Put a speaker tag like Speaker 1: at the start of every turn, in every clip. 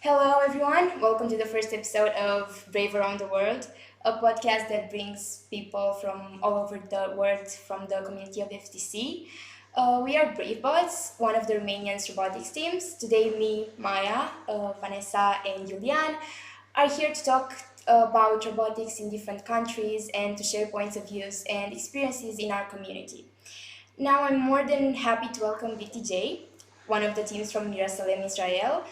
Speaker 1: Hello, everyone. Welcome to the first episode of Brave Around the World, a podcast that brings people from all over the world from the community of FTC. We are Brave Bots, one of the Romanian's robotics teams. Today, me, Maya, Vanessa, and Julian are here to talk about robotics in different countries and to share points of views and experiences in our community. Now I'm more than happy to welcome BTJ, one of the teams from Jerusalem, Israel.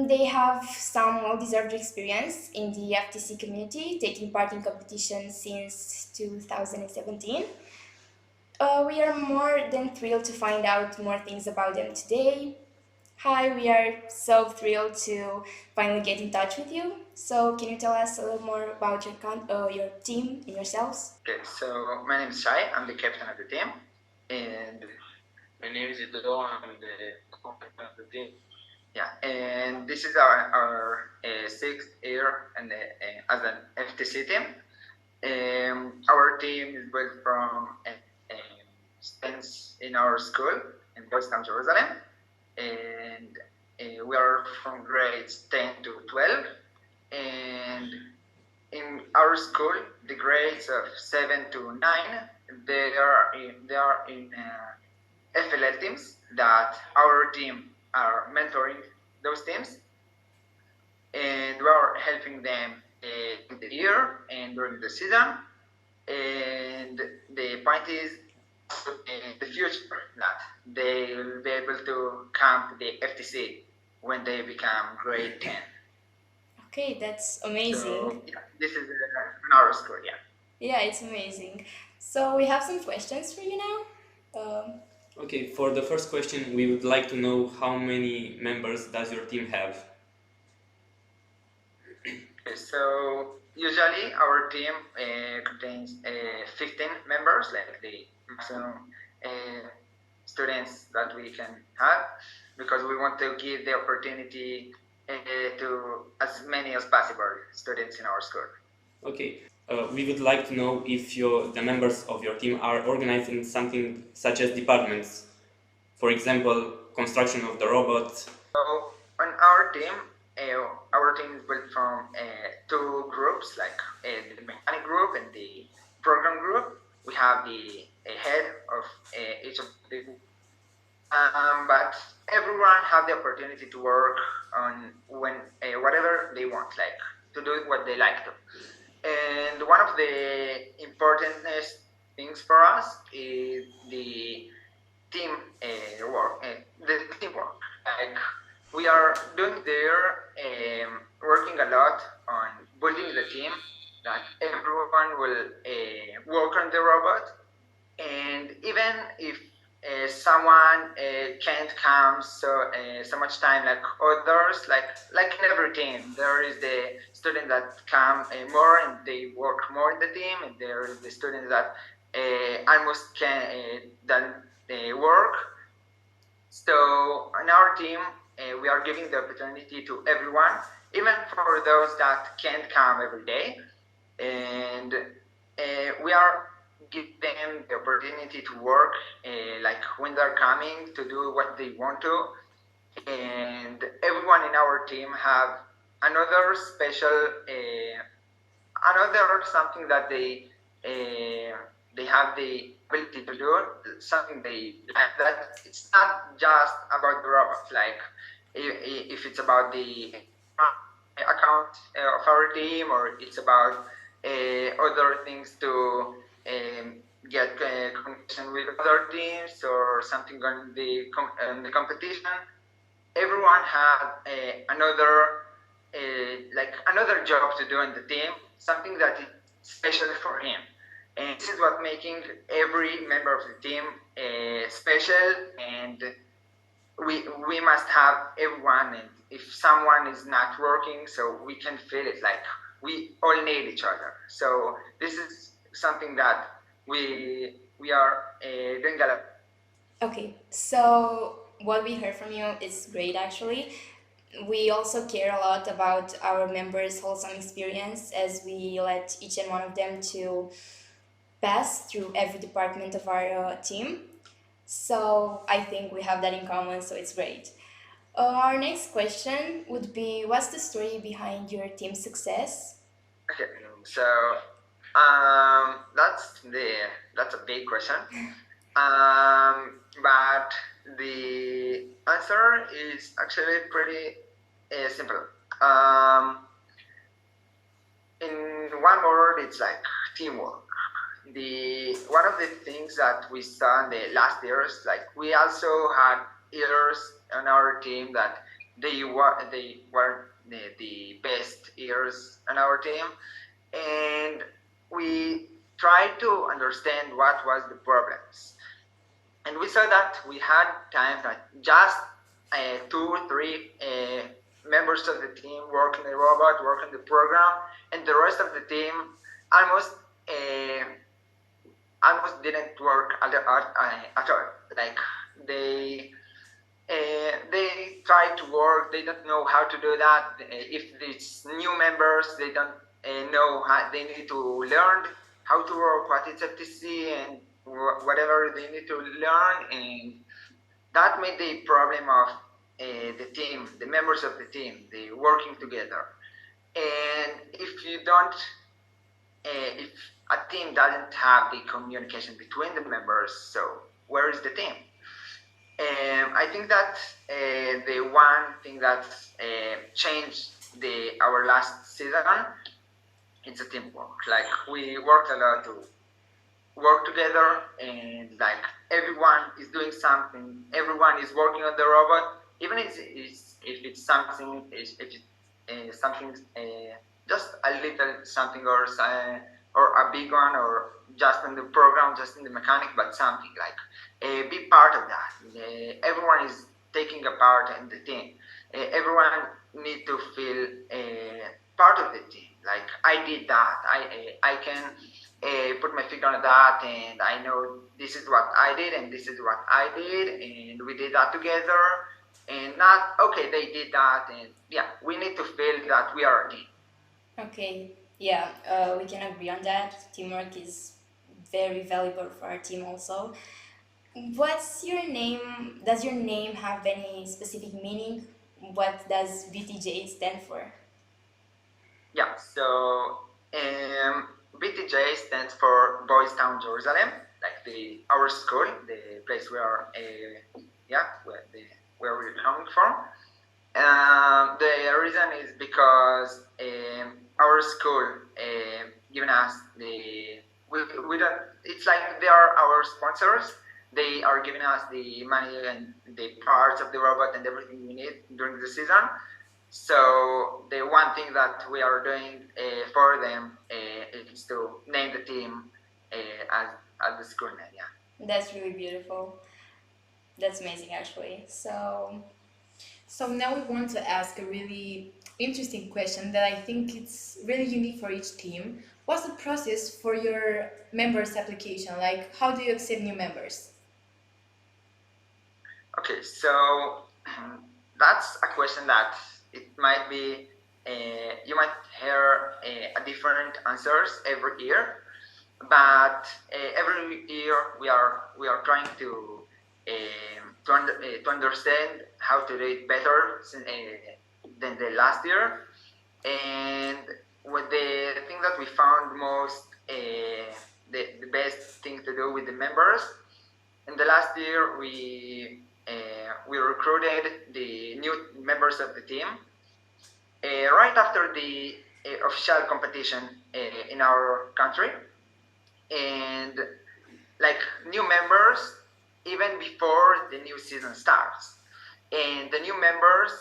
Speaker 1: They have some well-deserved experience in the FTC community, taking part in competitions since 2017. We are more than thrilled to find out more things about them today. Hi, we are so thrilled to finally get in touch with you. So, can you tell us a little more about your team and yourselves?
Speaker 2: Okay, so my name is Shai. I'm the captain of the team, and
Speaker 3: My name is Ido. I'm the co-captain of the team.
Speaker 2: yeah, and this is our sixth year as an FTC team. Our team is built from students in our school in Boston, Jerusalem, and we are from grades 10 to 12. And in our school, the grades of 7 to 9, they are in FLL teams that our team are mentoring those teams, and we are helping them in the year and during the season. And the point is, in the future, that they will be able to come to the FTC when they become grade 10.
Speaker 1: Okay, that's amazing.
Speaker 2: So, yeah, this is in our school, yeah.
Speaker 1: Yeah, it's amazing. So we have some questions for you now.
Speaker 3: Okay, for the first question, we would like to know how many members does your team have?
Speaker 2: Okay, so usually our team contains 15 members, like the maximum students that we can have, because we want to give the opportunity to as many as possible students in our school.
Speaker 3: Okay, we would like to know if the members of your team are organized in something such as departments. For example, construction of the robot.
Speaker 2: So on our team is built from two groups, like the mechanic group and the program group. We have the head of each of the but everyone have the opportunity to work on whatever they want, like to do what they like to. And one of the important things for us is the team work, the teamwork. Like we are doing there, working a lot on building the team, that everyone will work on the robot, and even if someone can't come so much time like others, like in every team, there is the student that come more and they work more in the team, and there is the student that almost can work. So in our team, we are giving the opportunity to everyone, even for those that can't come every day, and we are give them the opportunity to work like when they're coming to do what they want to. And everyone in our team have another special another something that they have the ability to do, something they like. That it's not just about the robot, like if it's about the account of our team, or it's about other things to get connection with other teams, or something on the competition. Everyone has another job to do in the team, something that is special for him. And this is what making every member of the team special. And we must have everyone. And if someone is not working, so we can feel it, like we all need each other. So this is something that we are doing a lot.
Speaker 1: Okay, so what we heard from you is great actually. We also care a lot about our members' wholesome experience, as we let each and one of them to pass through every department of our team. So I think we have that in common, so it's great. Our next question would be, what's the story behind your team's success?
Speaker 2: Okay, so that's a big question. But the answer is actually pretty simple. Um, in one word, it's like teamwork. The one of the things that we saw in the last years, like we also had years on our team that they were the best years on our team, and we tried to understand what was the problems, and we saw that we had times that just two, three members of the team work on the robot, work on the program, and the rest of the team almost uh, almost didn't work at all. Like they they try to work, they don't know how to do that. If it's new members, they don't know how they need to learn how to work, what is FTC, and whatever they need to learn. And that made the problem of the team, the members of the team, they working together. And if you don't, if a team doesn't have the communication between the members, so where is the team? I think that the one thing that changed our last season, it's a teamwork. Like we worked a lot to work together, and like everyone is doing something. Everyone is working on the robot, even if it's something, if it's something just a little something, or a big one, or just in the program, just in the mechanic, but something like be part of that. Everyone is taking a part in the team. Everyone need to feel part of the team. Like I did that. I can put my finger on that, and I know this is what I did, and this is what I did, and we did that together. And not okay, they did that, and yeah, we need to feel that we are a team.
Speaker 1: Okay, yeah, we can agree on that. Teamwork is very valuable for our team also. What's your name? Does your name have any specific meaning? What does BTJ stand for?
Speaker 2: Yeah, so BTJ stands for Boys Town Jerusalem, like the our school, the place where where we're coming from. The reason is because our school giving us we don't. It's like they are our sponsors. They are giving us the money and the parts of the robot and everything we need during the season. So the one thing that we are doing for them is to name the team as the school name. Yeah.
Speaker 1: That's really beautiful. That's amazing, actually. So,
Speaker 4: So now we want to ask a really interesting question that I think it's really unique for each team. What's the process for your members application? Like, how do you accept new members?
Speaker 2: Okay, so that's a question that it might be you might hear a different answers every year, but every year we are trying to understand how to do it better than the last year. And what the thing that we found most the best thing to do with the members in the last year, we recruited the new members of the team right after the official competition in our country, and like new members even before the new season starts. And the new members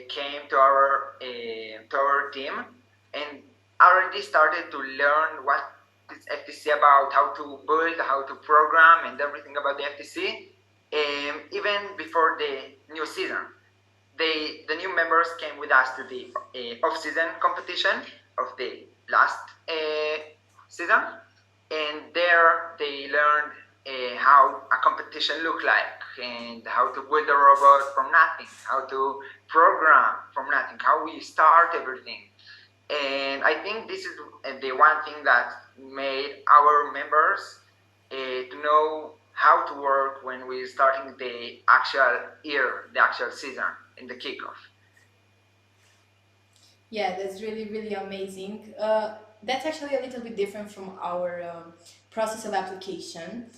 Speaker 2: came to our team and already started to learn what is FTC about, how to build, how to program, and everything about the FTC. Even before the new season, the new members came with us to the off-season competition of the last season, and there they learned how a competition looked like, and how to build a robot from nothing, how to program from nothing, how we start everything. And I think this is the one thing that made our members to know how to work when we're starting the actual year, the actual season. in the kickoff.
Speaker 4: Yeah, that's really, really amazing. That's actually a little bit different from our process of application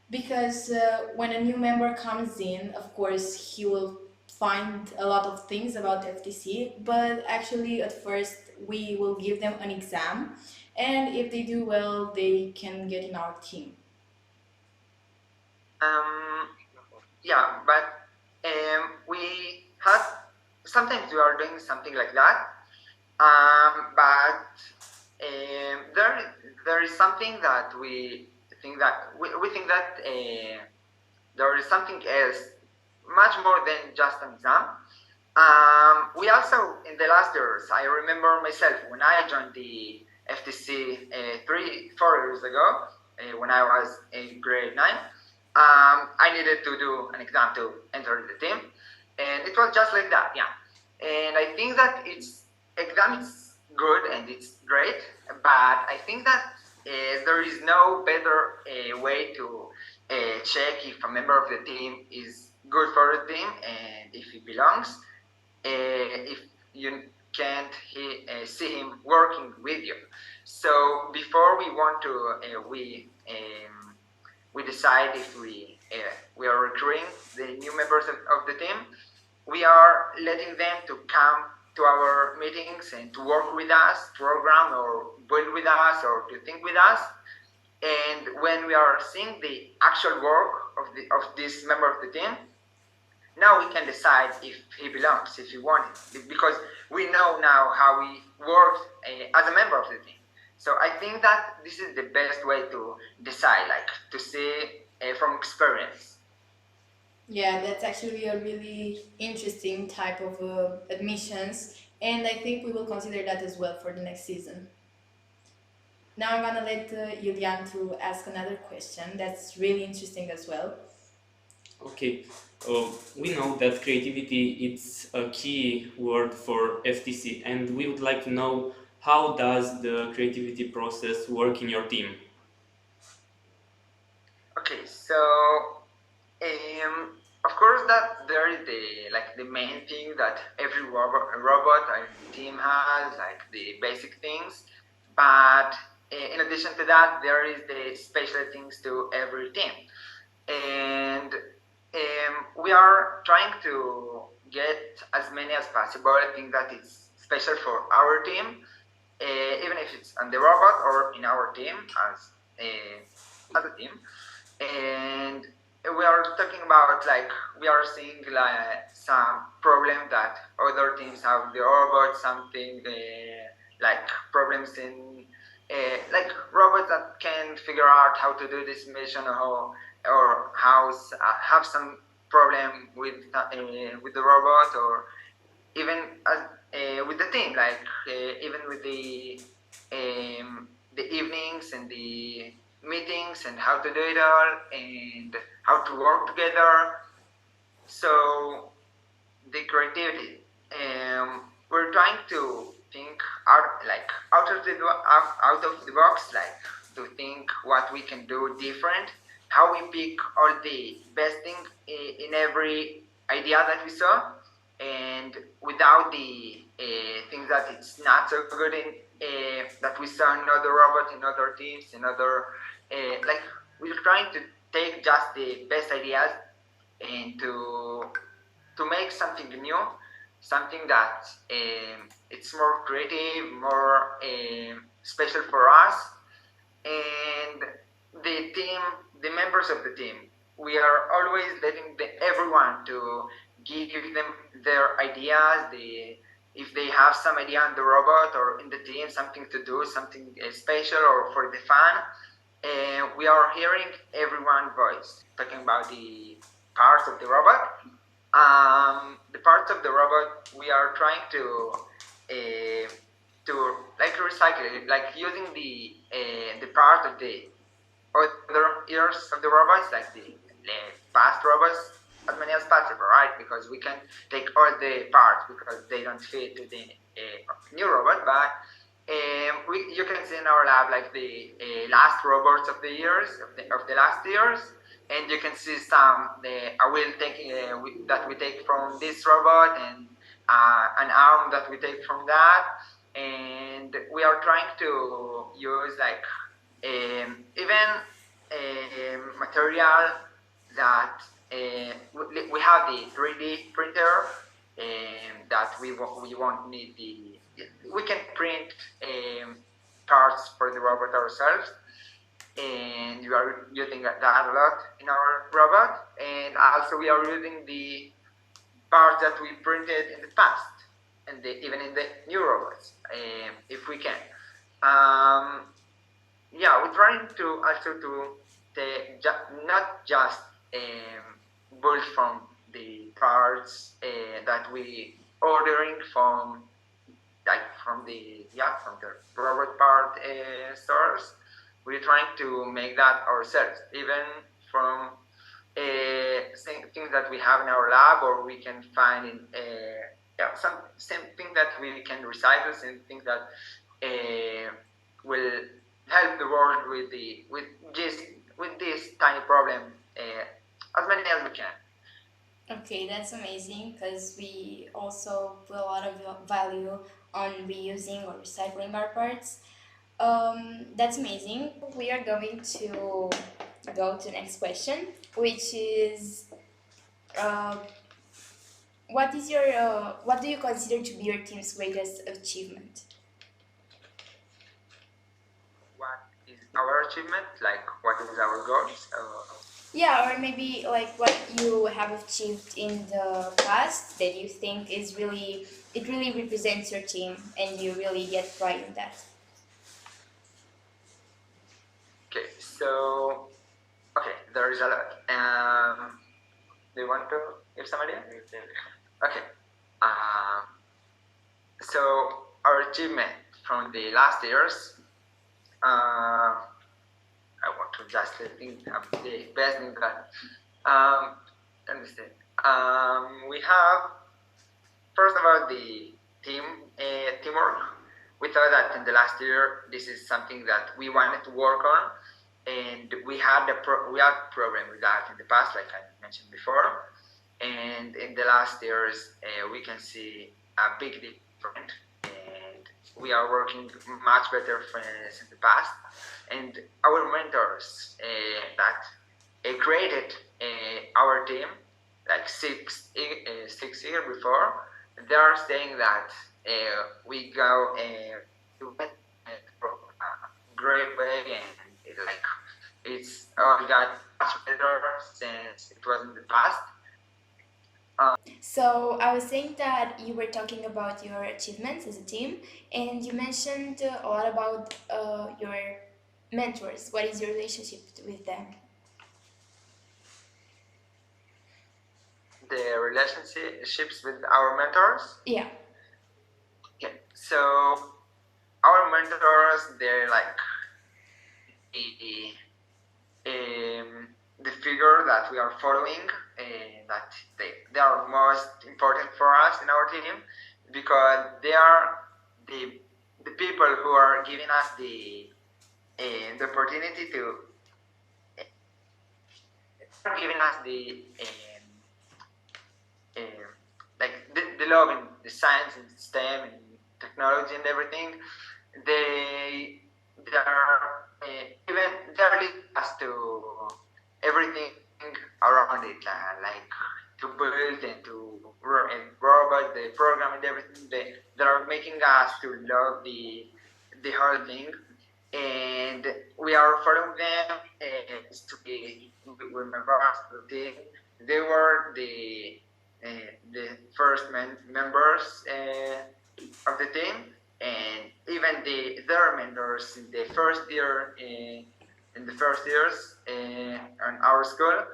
Speaker 4: because when a new member comes in, of course, he will find a lot of things about FTC, but actually, at first, we will give them an exam, and if they do well, they can get in our team.
Speaker 2: Um, yeah, but we had sometimes we are doing something like that. But there is something that we think that there is something else, much more than just an exam. We also, in the last years, I remember myself when I joined the FTC 4 years ago, when I was in grade 9, I needed to do an exam to enter the team. And it was just like that, yeah. And I think that exam is good and it's great, but I think that there is no better way to check if a member of the team is good for the team and if he belongs if you can't see him working with you. So before we want to, we decide if we are recruiting the new members of the team. We are letting them to come to our meetings and to work with us, program or build with us or to think with us. And when we are seeing the actual work of this member of the team, now we can decide if he belongs, if he wants it, because we know now how he works as a member of the team. So I think that this is the best way to decide, like to see from experience.
Speaker 4: Yeah, that's actually a really interesting type of admissions, and I think we will consider that as well for the next season. Now I'm gonna let Julian to ask another question that's really interesting as well.
Speaker 3: Okay, we know that creativity is a key word for FTC, and we would like to know how does the creativity process work in your team?
Speaker 2: Okay, so of course that there is the main thing that every robot or team has, like the basic things, but in addition to that, there is the special things to every team. And we are trying to get as many as possible. I think that it's special for our team, even if it's on the robot or in our team as a team. And we are talking about like we are seeing like some problem that other teams have the robot, something like problems in like robots that can figure out how to do this mission or have some problem with the robot or even with the team, like even with the evenings and the meetings and how to do it all and how to work together. So the creativity, we're trying to think out of the box, like to think what we can do different, how we pick all the best thing in every idea that we saw, and without the things that it's not so good in that we saw in other robots, in other teams, in other like we're trying to take just the best ideas and to make something new, something that it's more creative, more special for us, and the team, the members of the team. We are always letting everyone to give them their ideas. If they have some idea on the robot or in the team, something to do, something special or for the fun, we are hearing everyone's voice talking about the parts of the robot. The parts of the robot we are trying to like recycle it, like using the part of the other ears of the robots, like the past robots, as many as possible, right? Because we can take all the parts because they don't fit to the new robot, but you can see in our lab like the last robots of the years of the last years, and you can see some a wheel that we take from this robot, and an arm that we take from that, and we are trying to use like even material that we have the 3D printer that we won't need we can print parts for the robot ourselves, and we are using that a lot in our robot, and also we are using the parts that we printed in the past, and even in the new robots, if we can. Yeah, we're trying to also to not just build from the parts that we ordering from from the robot part stores. We're trying to make that ourselves, even from things that we have in our lab, or we can find in some same thing that we can recycle, some things that will help the world with this tiny problem as many as we can.
Speaker 1: Okay, that's amazing because we also put a lot of value on reusing or recycling our parts. That's amazing. We are going to go to the next question, which is uh, what do you consider to be your team's greatest achievement?
Speaker 2: What is our achievement? Like, what is our goals?
Speaker 1: Yeah, or maybe like what you have achieved in the past that you think is really it really represents your team and you really get pride in that.
Speaker 2: Okay, so there is a lot. Do you want to give somebody? Okay. Um, so our achievement from the last years, I want to just think of the best thing that. Let me see. We have first of all the teamwork. We thought that in the last year this is something that we wanted to work on, and we had problem with that in the past, like I mentioned before. And in the last years, we can see a big difference, and we are working much better since the past. And our mentors that created our team like 6 years before, they are saying that we go to a great way, and it's all got much better since it was in the past.
Speaker 1: So I was saying that you were talking about your achievements as a team, and you mentioned a lot about your mentors. What is your relationship with them?
Speaker 2: The relationships with our mentors.
Speaker 1: Yeah.
Speaker 2: Okay, so our mentors, they're like the, the figure that we are following, that they are most important for us in our team, because they are the people who are giving us the opportunity to giving us the love in the science and STEM and technology and everything. They are even they are leading us to everything around it, like to build and to robot, the program and everything. They are making us to love the whole thing, and we are following them to be with members of the team. They were the first members of the team, and even their members in the first year in the first years on our school.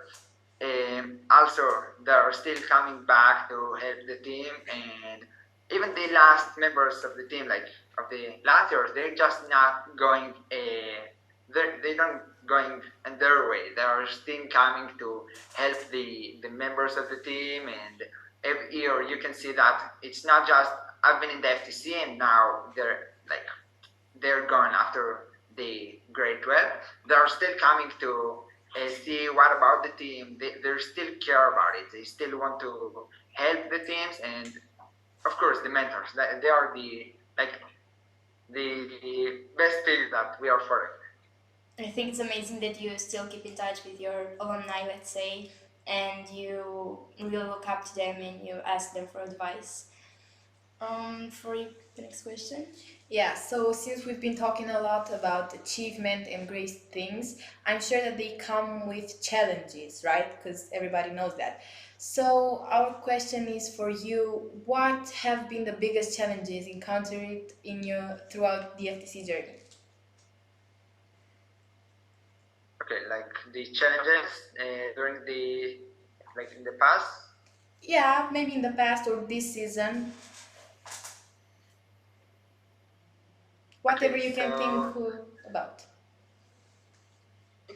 Speaker 2: Also, they are still coming back to help the team, and even the last members of the team, like of the last years, they're just not going. They don't going in their way. They are still coming to help the members of the team, and every year you can see that it's not just I've been in the FTC and now they're gone after the grade 12. They are still coming to see what about the team. They still care about it. They still want to help the teams, and of course the mentors. They are the best thing that we are for.
Speaker 1: I think it's amazing that you still keep in touch with your alumni, let's say, and you really look up to them and you ask them for advice. For you, the next question.
Speaker 4: Yeah, so since we've been talking a lot about achievement and great things, I'm sure that they come with challenges, right? Because everybody knows that. So our question is for you, what have been the biggest challenges encountered in your throughout the FTC journey?
Speaker 2: Okay, like the challenges during the like in the past.
Speaker 4: Yeah, maybe in the past or this season, whatever
Speaker 2: Okay,
Speaker 4: you can think
Speaker 2: so
Speaker 4: about.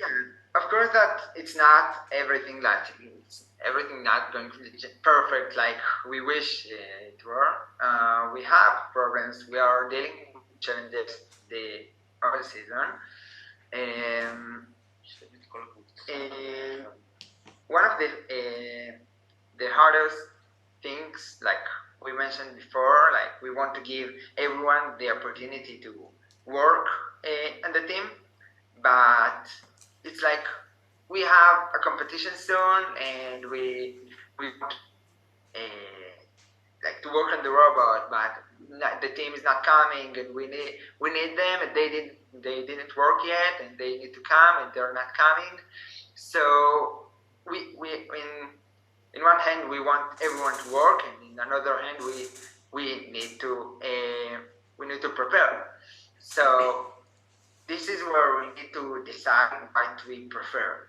Speaker 2: yeah, of course that it's not everything like it's everything not going to be perfect like we wish it were. We have problems. We are dealing with challenges the whole season. Um, and one of the hardest things, like we mentioned before, like we want to give everyone the opportunity to work on the team, but it's like we have a competition soon, and we want like to work on the robot, but the team is not coming, and we need them, and they didn't work yet, and they need to come, and they're not coming. So we in one hand we want everyone to work, and in another hand we need to prepare. So this is where we need to decide what we prefer,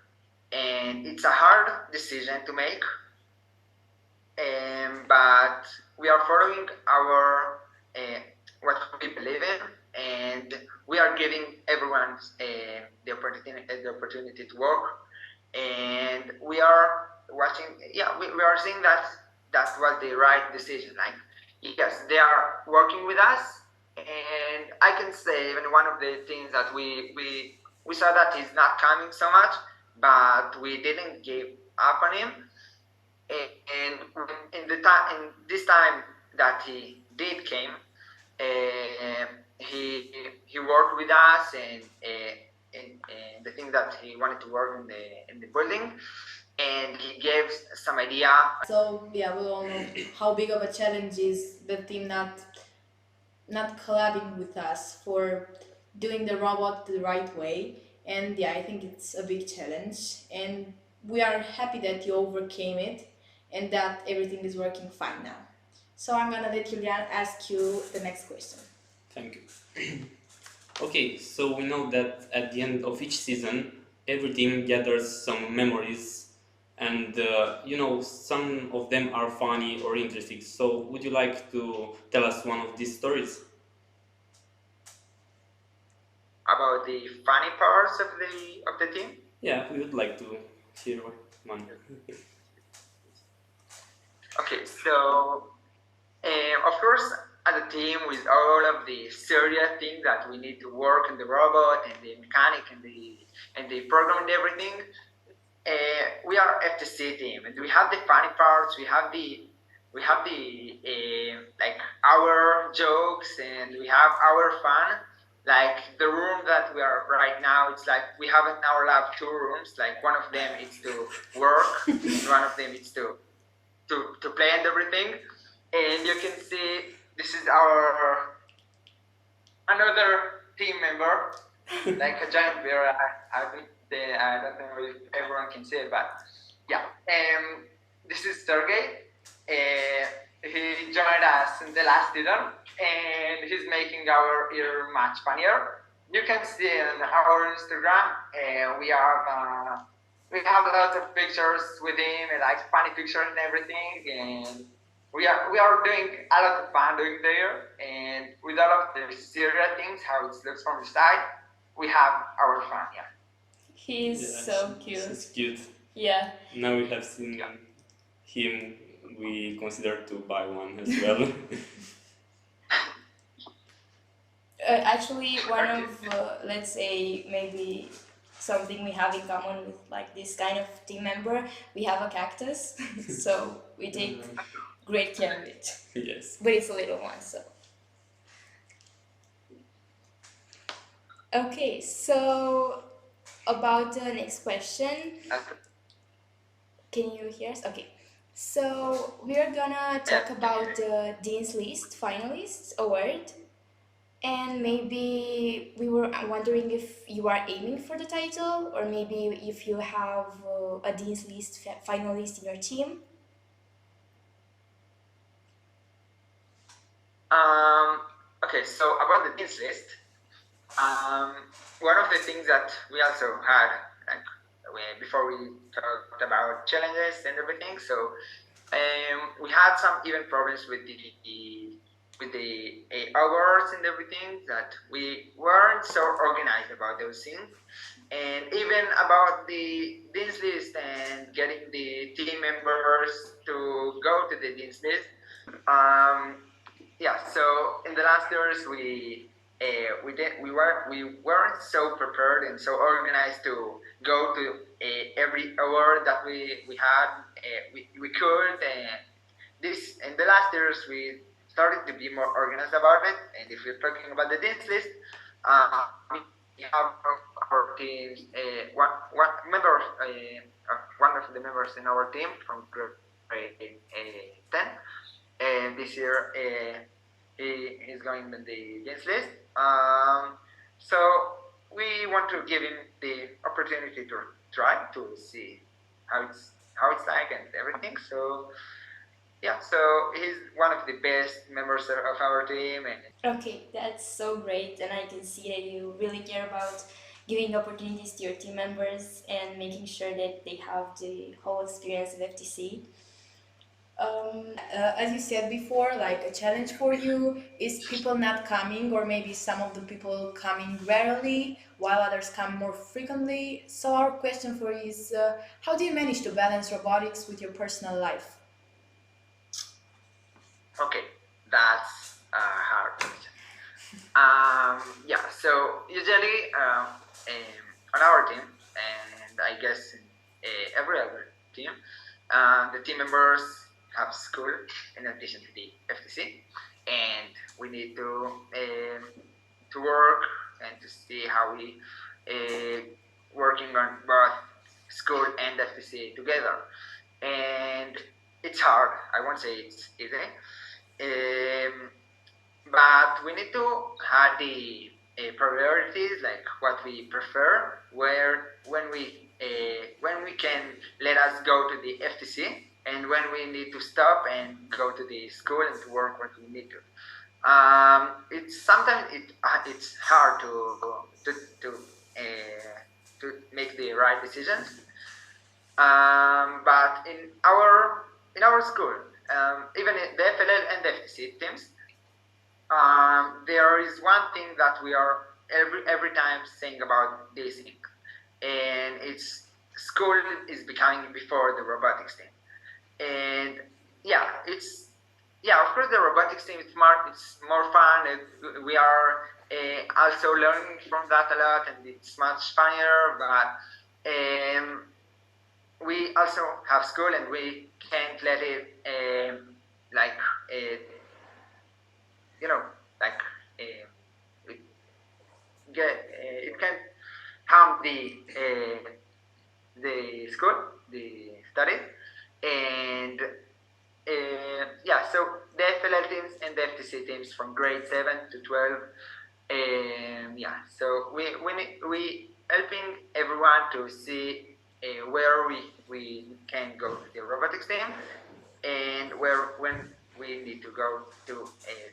Speaker 2: and it's a hard decision to make, but we are following our what we believe in, and we are giving everyone the opportunity to work, and we are watching. Yeah, we are seeing that that was the right decision. Like, yes, they are working with us, and I can say even one of the things that we saw that he's not coming so much, but we didn't give up on him. And in this time that he did came, he worked with us, and the thing that he wanted to work in the building, and he gave some idea.
Speaker 4: So yeah, we all know how big of a challenge is the team not collabing with us for doing the robot the right way. And yeah, I think it's a big challenge. And we are happy that you overcame it and that everything is working fine now. So I'm gonna let Julian ask you the next question.
Speaker 3: Thank you. Okay, so we know that at the end of each season, every team gathers some memories, and some of them are funny or interesting. So, would you like to tell us one of these stories?
Speaker 2: About the funny parts of the team.
Speaker 3: Yeah, we would like to hear one.
Speaker 2: Okay, so of course, as a team, with all of the serious things that we need to work on the robot and the mechanic and the program and everything, we are FTC team, and we have the funny parts. We have the like our jokes, and we have our fun. Like the room that we are right now, it's like we have in our lab two rooms. Like one of them is to work, and one of them is to play and everything. And you can see this is our another team member, like a giant bear. I don't know if everyone can see it, but yeah. This is Sergey. He joined us in the last season, and he's making our year much funnier. You can see on our Instagram, we have a lot of pictures with him, and like funny pictures and everything, and we are doing a lot of fun doing there, and with all of the serious things, how it looks from the side, we have our fun. Yeah.
Speaker 1: He's so cute.
Speaker 3: He's cute.
Speaker 1: Yeah.
Speaker 3: Now we have seen him, we consider to buy one as well.
Speaker 1: Actually, one of let's say maybe something we have in common with like this kind of team member. We have a cactus, so we take great care of it.
Speaker 3: Yes.
Speaker 1: But it's a little one, so. Okay, so about the next question, can you hear us? Okay. So we're gonna talk about the Dean's List finalists award, and maybe we were wondering if you are aiming for the title, or maybe if you have a Dean's List finalist in your team.
Speaker 2: Okay, so about the Dean's List, one of the things that we also had, like before we talked about challenges and everything, so we had some even problems with the awards and everything, that we weren't so organized about those things, and even about the Dean's List and getting the team members to go to the Dean's List. Yeah, so in the last years we weren't so prepared and so organized to go to every award that we had. We could, and this in the last years we started to be more organized about it. And if we're talking about the Dean's List, we have our teams. One member, one of the members in our team from grade 10, and this year he's going in the Dean's List. So we want to give him the opportunity to try to see how it's like and everything. So yeah, so he's one of the best members of our team. And
Speaker 1: Okay, that's so great, and I can see that you really care about giving opportunities to your team members and making sure that they have the whole experience of FTC.
Speaker 4: As you said before, like a challenge for you is people not coming, or maybe some of the people coming rarely while others come more frequently. So our question for you is, how do you manage to balance robotics with your personal life?
Speaker 2: okay, that's a hard question. Yeah, so usually on our team, and I guess in every other team, the team members have school in addition to the FTC, and we need to work and to see how we working on both school and FTC together. And it's hard. I won't say it's easy. Um, but we need to have the priorities, like what we prefer, where when we can let us go to the FTC, and when we need to stop and go to the school and to work when we need to. It's sometimes it's hard to make the right decisions. But in our school, even in the FLL and the FTC teams, there is one thing that we are every time saying about this thing, and it's school is becoming before the robotics team. And yeah, of course the robotics team it's more fun. We are also learning from that a lot, and it's much funnier. But we also have school, and we can't let it like like it it can harm the school, the studies. And yeah, so the FLL teams and the FTC teams from grade 7 to 12. Yeah, so we helping everyone to see where we can go to the robotics team, and where when we need to go to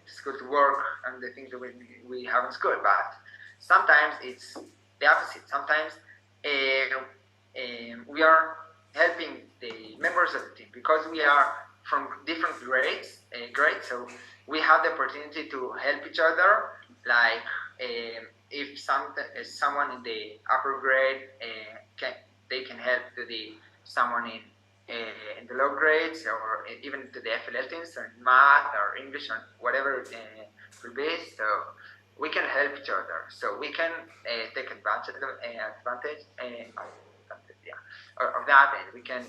Speaker 2: school to work on the things that we have in school. But sometimes it's the opposite. Sometimes we are helping the members of the team because we are from different grades, so we have the opportunity to help each other. Like if someone in the upper grade they can help to the someone in the low grades, or even to the FLL teams, or math or English or whatever it will be. So we can help each other. So we can take advantage, yeah, of that, and we can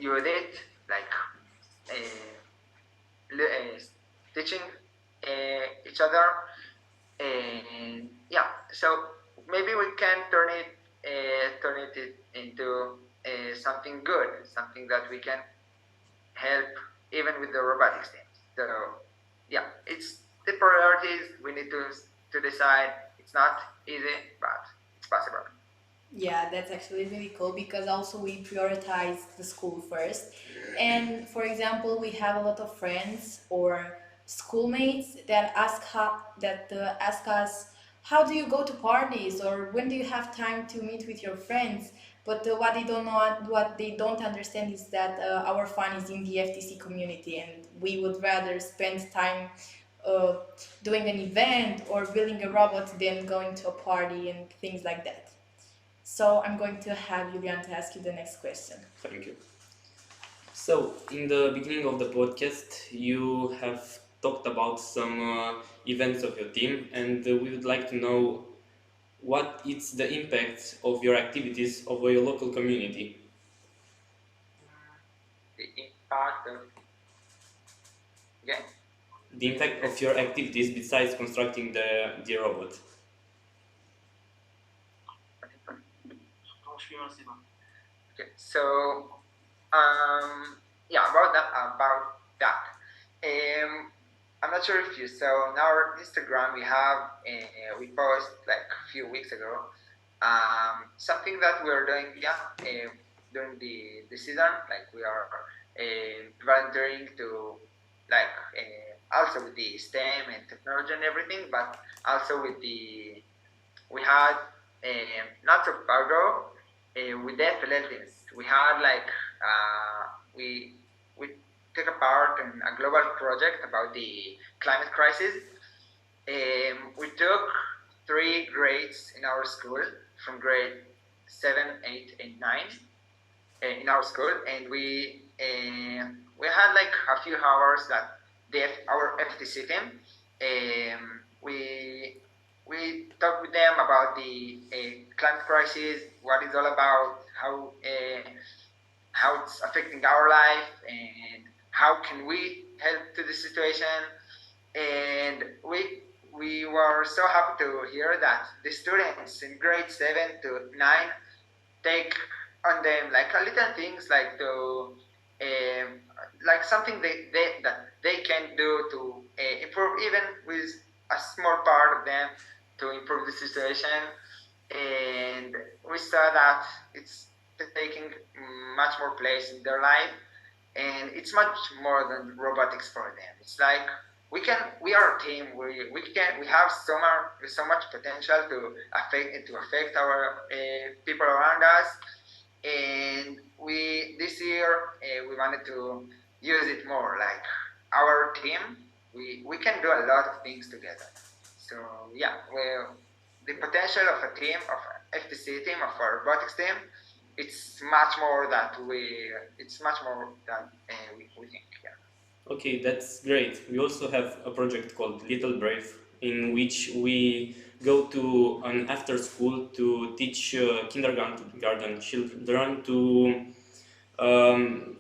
Speaker 2: use it like teaching each other, and yeah. So maybe we can turn it into something good, something that we can help even with the robotics teams. So yeah, it's the priorities we need to decide. It's not easy, but it's possible.
Speaker 4: Yeah, that's actually really cool because also we prioritize the school first. And for example, we have a lot of friends or schoolmates that ask us, how do you go to parties or when do you have time to meet with your friends? But what they don't understand is that our fun is in the FTC community, and we would rather spend time uh, doing an event or building a robot than going to a party and things like that. So I'm going to have Julian to ask you the next question.
Speaker 3: Thank you. So, in the beginning of the podcast, you have talked about some events of your team, and we would like to know what is the impact of your activities over your local community.
Speaker 2: The impact of again.
Speaker 3: The impact of your activities besides constructing the robot.
Speaker 2: Okay, so yeah, about that. I'm not sure if you saw on our Instagram we post like a few weeks ago something that we're doing, yeah, during the season, like we are volunteering to like also with the STEM and technology and everything, but also with the we had not so far ago with the FLLs. We had like we took a part in a global project about the climate crisis. We took 3 grades in our school, from grade 7, 8, and 9 in our school, and we had like a few hours that our FTC team we talked with them about the climate crisis, what it's all about, how it's affecting our life, and how can we help to the situation. And we were so happy to hear that the students in grade 7 to 9 take on them like a little things like to like something that they can do to improve even with a small part of them to improve the situation. And we saw that it's taking much more place in their life, and it's much more than robotics for them. It's like we are a team. We have so much potential to affect our people around us, and we this year we wanted to use it more. Like our team, we can do a lot of things together. So yeah, well, the potential of a team, of FTC team, of a robotics team, it's much more than we think. Yeah.
Speaker 3: Okay, that's great. We also have a project called Little Brave, in which we go to an after school to teach kindergarten children to um,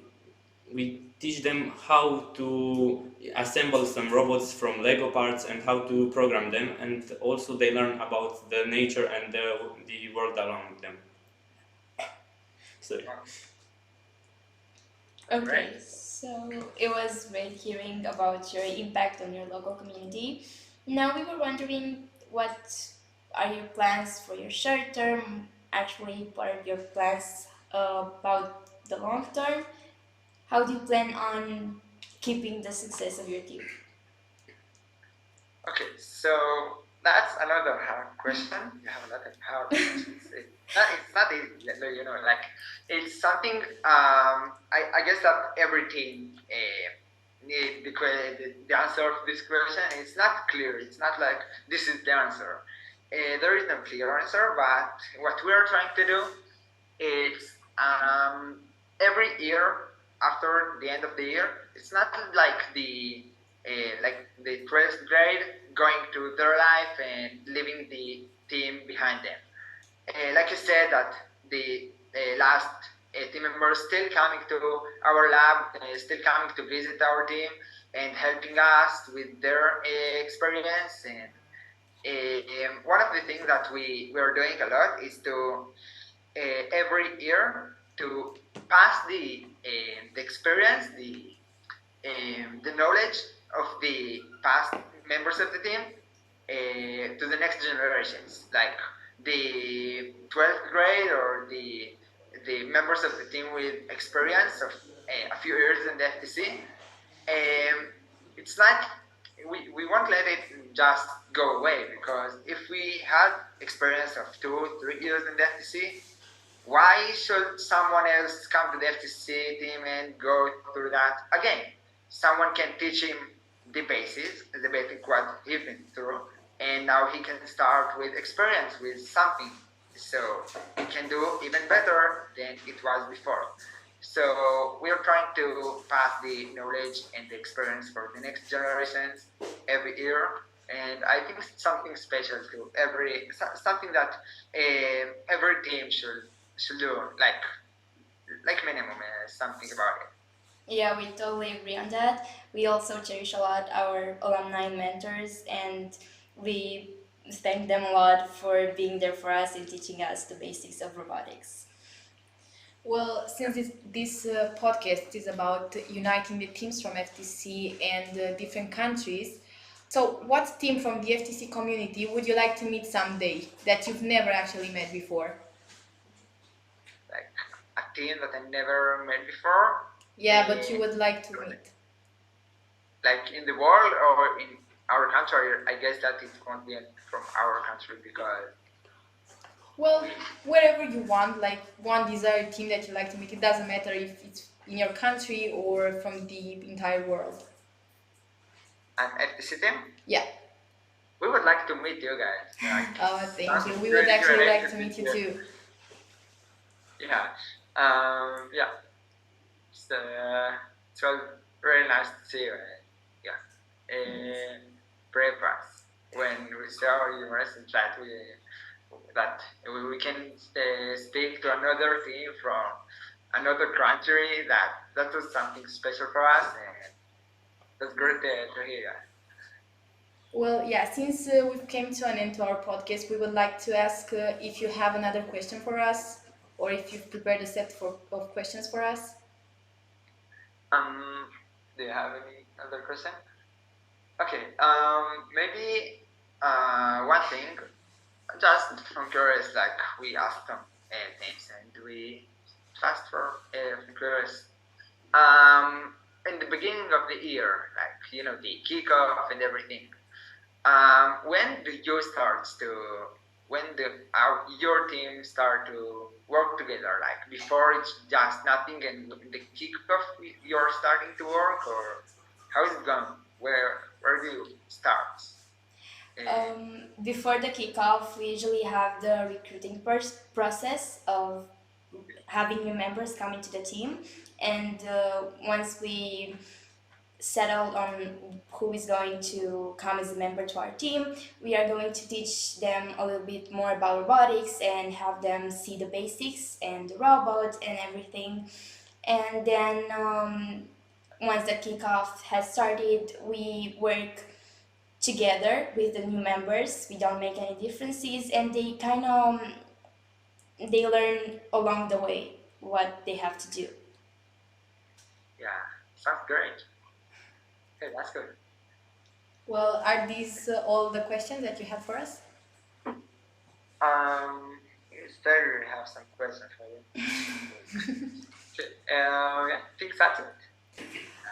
Speaker 3: we teach them how to assemble some robots from Lego parts and how to program them, and also they learn about the nature and the world around them. So
Speaker 1: Okay, so it was great hearing about your impact on your local community. Now we were wondering what are your plans for your short term? Actually, what are your plans about the long term? How do you plan on keeping the success of your team?
Speaker 2: Okay, so that's another hard question. You have a lot of hard questions. It's not easy, like it's something. I guess that every team need the answer to this question. It's not clear. It's not like this is the answer. There is no clear answer, but what we are trying to do is every year after the end of the year, it's not like like the 12th grade, going to their life and leaving the team behind them. Like you said, that the last team members still coming to our lab, still coming to visit our team and helping us with their experience. And one of the things that we are doing a lot is to every year to pass the experience, the knowledge of the past members of the team to the next generations, like the 12th grade or the members of the team with experience of a few years in the FTC. It's like we won't let it just go away, because if we had experience of 2-3 years in the FTC, why should someone else come to the FTC team and go through that again? Someone can teach him the basics, the basic what he's been through, and now he can start with experience with something, so he can do even better than it was before. So we are trying to pass the knowledge and the experience for the next generations every year, and I think it's something special to something that every team should do, like minimum something about it.
Speaker 1: Yeah, we totally agree on that. We also cherish a lot our alumni mentors, and we thank them a lot for being there for us and teaching us the basics of robotics.
Speaker 4: Well, since this podcast is about uniting the teams from FTC and different countries, so what team from the FTC community would you like to meet someday that you've never actually met before?
Speaker 2: Like a team that I never met before.
Speaker 4: Yeah, but you would like to meet.
Speaker 2: Like in the world or in our country, I guess that it won't be from our country, because
Speaker 4: Well, wherever you want, like one desired team that you like to meet, it doesn't matter if it's in your country or from the entire world.
Speaker 2: an FTC team,
Speaker 4: Yeah.
Speaker 2: we would like to meet you guys.
Speaker 4: Oh, thank you. We would
Speaker 2: really
Speaker 4: actually
Speaker 2: great
Speaker 4: like to meet you
Speaker 2: you.
Speaker 4: too.
Speaker 2: Yeah. Yeah. It was very nice to see you. Yeah. Brave us when we saw you recent that we can speak to another team from another country. That was something special for us, and that's great to hear.
Speaker 4: Well, yeah, since we've came to an end to our podcast, we would like to ask if you have another question for us, or if you've prepared a set of questions for us.
Speaker 2: Do you have any other question? Okay. Maybe one thing, just from curious, like we asked some names, and we just from curious. In the beginning of the year, like the kickoff and everything. When do you start to when your team start to work together? Like before, it's just nothing, and in the kickoff you're starting to work, or how is it going? Where do you start?
Speaker 1: Before the kickoff, we usually have the recruiting process of having new members coming to the team, and once we settled on who is going to come as a member to our team, we are going to teach them a little bit more about robotics and have them see the basics and the robot and everything. And then once the kickoff has started, we work together with the new members. We don't make any differences, and they kind of they learn along the way what they have to do.
Speaker 2: Yeah, sounds great. Okay, that's good.
Speaker 4: Well, are these all the questions that you have for us?
Speaker 2: Instead, we have some questions for you. Okay, yeah, I think that's it.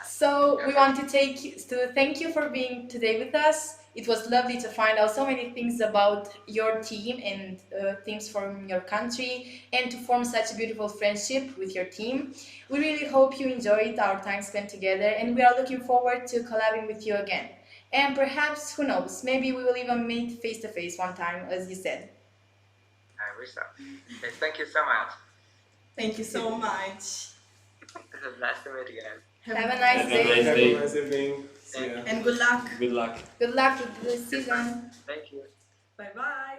Speaker 4: So we want to thank you for being today with us. It was lovely to find out so many things about your team and teams from your country, and to form such a beautiful friendship with your team. We really hope you enjoyed our time spent together, and we are looking forward to collabing with you again. And perhaps, who knows, maybe we will even meet face to face one time, as you said.
Speaker 2: I wish so. Okay, thank you so much.
Speaker 5: Thank you so much.
Speaker 2: It was nice to meet you guys.
Speaker 4: Have a nice
Speaker 3: Have a nice
Speaker 4: day.
Speaker 3: day.
Speaker 5: Have a nice evening. See ya.
Speaker 2: Thank you.
Speaker 6: And good luck.
Speaker 3: Good luck.
Speaker 4: Good luck with the season.
Speaker 2: Thank you.
Speaker 6: Bye bye.